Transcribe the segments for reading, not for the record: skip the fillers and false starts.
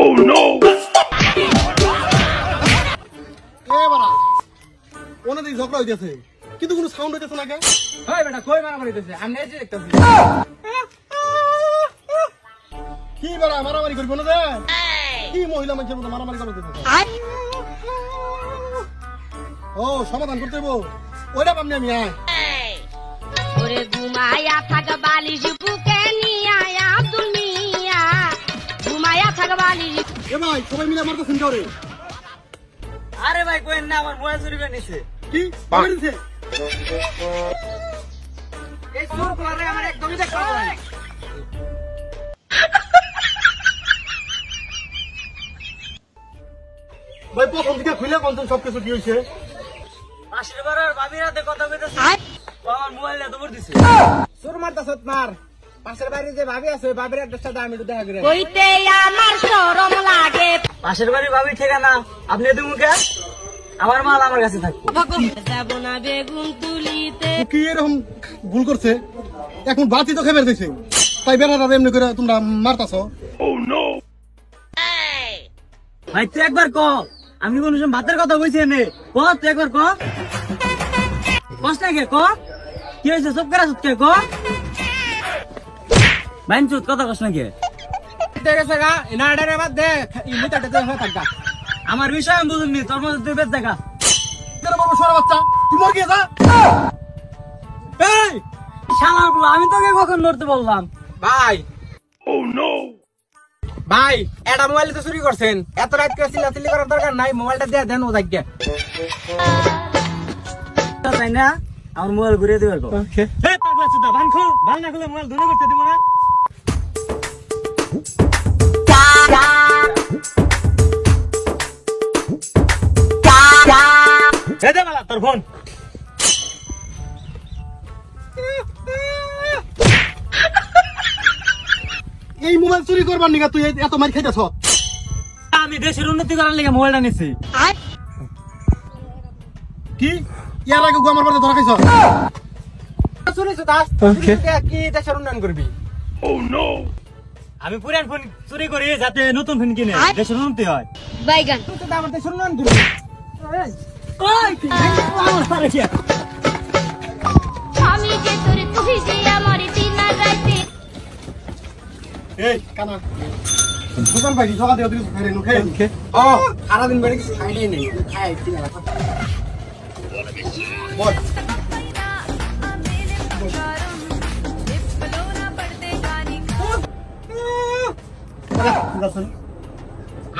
Oh no! এবারা ওনাদের ঝগড়া হইতেছে কিন্তু কোনো সাউন্ড হইতেছে না কেন? হয় বেটা কই মারামারি হইতেছে আমি এই যে দেখতেছি কি বাড়া মারামারি করবো না রে? কি মহিলা মানুষের মতো মারামারি করতে ও সমাধান করতে হইব ওইটা পামনি আমি আয় ওরে ঘুমায়া থাকা বালিশ বুকে নিয়া আব্দুল মিয়া ঘুমায়া থাকা বালিশ এ ভাই সবাই মিলে মারতে শুনতে রে আরে ভাই কই না আমার মোবাইল চুরি করে নিছে কি মারিছে এই চোর করে আমার একদমই দেখতে পারে না ভাই প্রথম দিকে খুলে কোন সবকিছু কি হইছে পাশের বাড়ির ভাবির হাতে কথা কইতেছে আমার মোবাইলে দৌড় দিছে চোর মারতাছত মার পাশের বাড়ির যে ভাবি আছে ভাবির অ্যাড্রেসটা আমি একটু দেখা করে কইতে আমার শরম লাগে পাশের বাড়ির ভাবি ঠিকানা আপনি দেবো কে আমার মাল আমার কাছে থাকবে যাব না বেগুন তুলিতে কি এরকম ভুল করছে এখন বাতি তো খেয়ে দিয়েছে তাই বেড়াটা এমনি করে তোমরা মারতাছো Oh no! ভাই তুই একবার ক আমি কোন সময় ভাতের কথা কইছি এনে ক তুই একবার ক কষ্ট কে ক কি হয়েছে সব করা সত্যি ক বাইন চুত কথা কষ্ট নাকি আমার বিষয় আমি বুঝুননি তোর মধ্যে তুই বেশ দেখা বাচ্চা তুই মর গিয়ে যা এই শালার বলা আমি তোকে কখন লড়তে বললাম ভাই Oh no! ভাই এটা মোবাইল তো চুরি করছেন এত রাত করে চিল্লাচিল্লি করার দরকার নাই মোবাইলটা দিয়ে দেন ও যাক তাই না আমার মোবাইল ঘুরিয়ে দিবার কো এই পাগলা চুদা বান খুল বান না খুলে মোবাইল ধরে করতে দিব না এই দে বালা তোর ফোন এই মোবাইল চুরি করবার নিগা তুই এত মার খাইতেছ আমি দেশের উন্নতি করার লেগে মোবাইলটা নিছি কি ইয়ার আগে আমার বাড়িতে ধরা খাইছ চুরি দাস কি দেশের উন্নয়ন করবি Oh no! আমি পুরান ফোন চুরি করি যাতে নতুন ফোন কিনে দেশের উন্নতি হয় বাইগান তুই তো আমার দেশের উন্নয়ন করবি আমি যে তোরে তুই যে আমার দিনা রাইতে এই কানা দোকান পাইছি সকাল থেকে তুই খাই রেনু খাই ও সারাদিন বেড়ে কিছু খাইলেই নেই খাই ঠিক আছে বল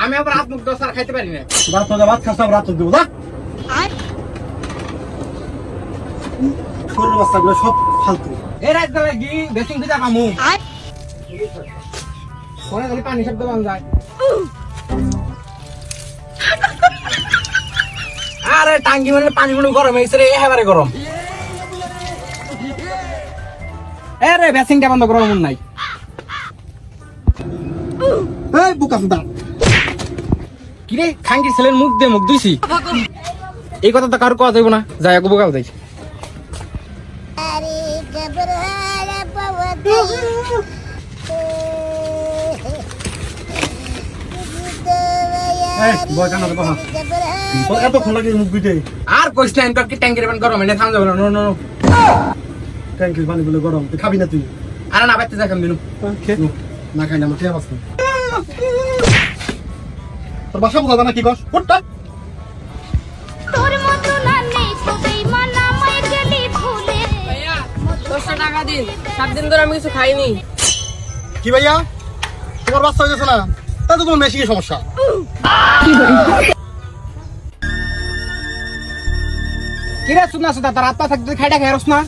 আমি আবার হাত মুখ দশ আর খাইতে পারি না রাত ভাত খাস রাত দেবো না ছোট বাচ্চাগুলো সব ফালতু এই রাত বেলা কি বেসিং পিঠা খামু পরে খালি পানি শব্দ বান যায় আরে টাঙ্কি মানে পানি গুলো গরম হয়েছে রে এবারে গরম এ রে বেসিংটা বন্ধ করার মন নাই এই বুকা সুদা কিরে খাঙ্কি ছেলের মুখ দিয়ে মুখ দুইছি এই কথা তো কারো কথা যাইব না যাই এক বোকাও যাই এতক্ষণ লাগে মুখ দিতে আর কইস না এনকর কি ট্যাঙ্কির পানি গরম এনে থাম যাবে না নো নো ট্যাঙ্কির পানি গুলো গরম তুই খাবি না তুই আরে না বাইতে যাই খাম দিনু না খাই না আমার ঠিক আছে তোর বাসা বোঝা না কি কস কোনটা তোর মতো না নেই সবাই মানা মাই গেলি ভুলে ভাইয়া 10 টাকা দিন 7 দিন ধরে আমি কিছু খাইনি কি ভাইয়া তোমার বাচ্চা হয়ে গেছে না তা তো তোমার মেশিনের সমস্যা কিরে শুনা শুনা তোর আত্মা থাকতে খাইটা খেরস না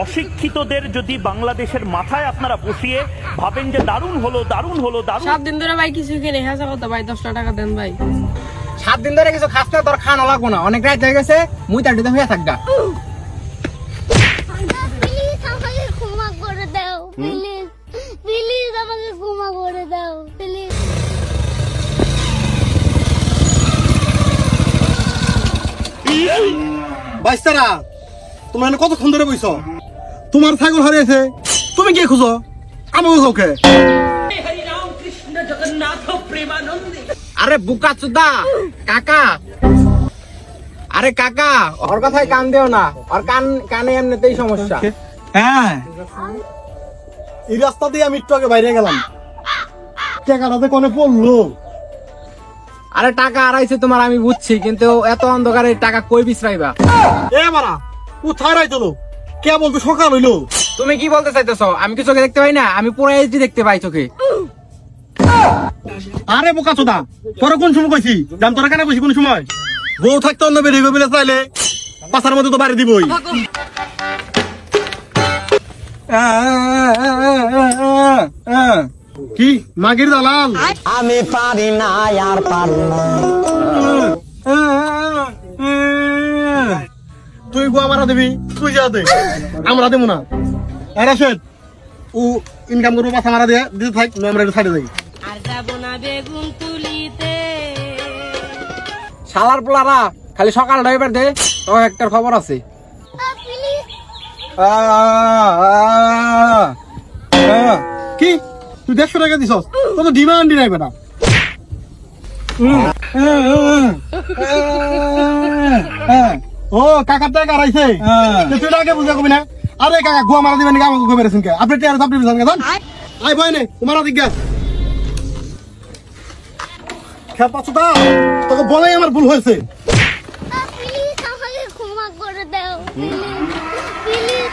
অশিক্ষিতদের যদি বাংলাদেশের মাথায় আপনারা বসিয়ে ভাবেন যে দারুণ হলো দারুণ হলো দারুণ 7 দিন ধরে ভাই কিছু কিনে হেসা কথা ভাই 10 টাকা দেন ভাই 7 দিন ধরে কিছু খাস না তোর খাওয়া লাগবো না অনেক রাত হয়ে গেছে মুই তার দিতে হয়ে থাকগা প্লিজ আমাকে ক্ষমা করে দাও প্লিজ প্লিজ আমাকে ক্ষমা করে দাও প্লিজ বাইস্তারা তোমরা এখানে কতক্ষণ ধরে বইছ তোমার ছাগল হারিয়েছে তুমি কি খুঁজো আমাকে কাউকে আরে বুকা চুদা কাকা, আরে কাকা ওর কথায় কান দেও না, ওর কানে এমনিতেই সমস্যা। হ্যাঁ, এই রাস্তা দিয়ে আমি একটু আগে বাইরে গেলাম, টাকাটাতে কোনে পড়লো। আরে টাকা আড়াইছে তোমার আমি বুঝছি, কিন্তু এত অন্ধকারে টাকা কই বিছরাইবা? এ মারা কোথায় রাইতো কে বলতো সকাল হইলো? তুমি কি বলতে চাইতেছো? আমি কি চোখে দেখতে পাই না? আমি পুরো এইচডি দেখতে পাই চোখে। আরে বোকা চোদা, তোরা কোন সময় কইছি দাম তোরা কেন কইছি কোন সময়? বউ থাকতে অন্য বেরিয়ে গেলে চাইলে পাশার মধ্যে তো বাড়ি দিবই। কি মাগির দালাল? আমি পারি না আর পারি না। তুই গোয়া মারা দিবি, তুই যা দে, আমরা দেবো না। আরে শেঠ ও ইনকাম করবো, মাথা মারা দিয়ে দিতে থাক, আমরা একটু সাইডে যাই। আর যাবো না বেগুন তুলিতে। শালার পোলারা খালি সকাল ড্রাইভার দে, তো একটার খবর আছে। কি তুই 150 টাকা দিছস? তো তো ডিমান্ডই নাই বেটা। ও কাকা টাকা রাইছে, তুই আগে বুঝা কবি না? আরে কাকা গোয়া মারা দিবেন আমাকে গোয়া মেরেছেন কে? আপনি টেয়ার আপনি বিছান কেন? আই ভয় নেই তোমার দিকে খেপা চুদা, তোকে বলাই আমার ভুল হয়েছে। প্লিজ আমাকে ক্ষমা করে দাও, প্লিজ প্লিজ।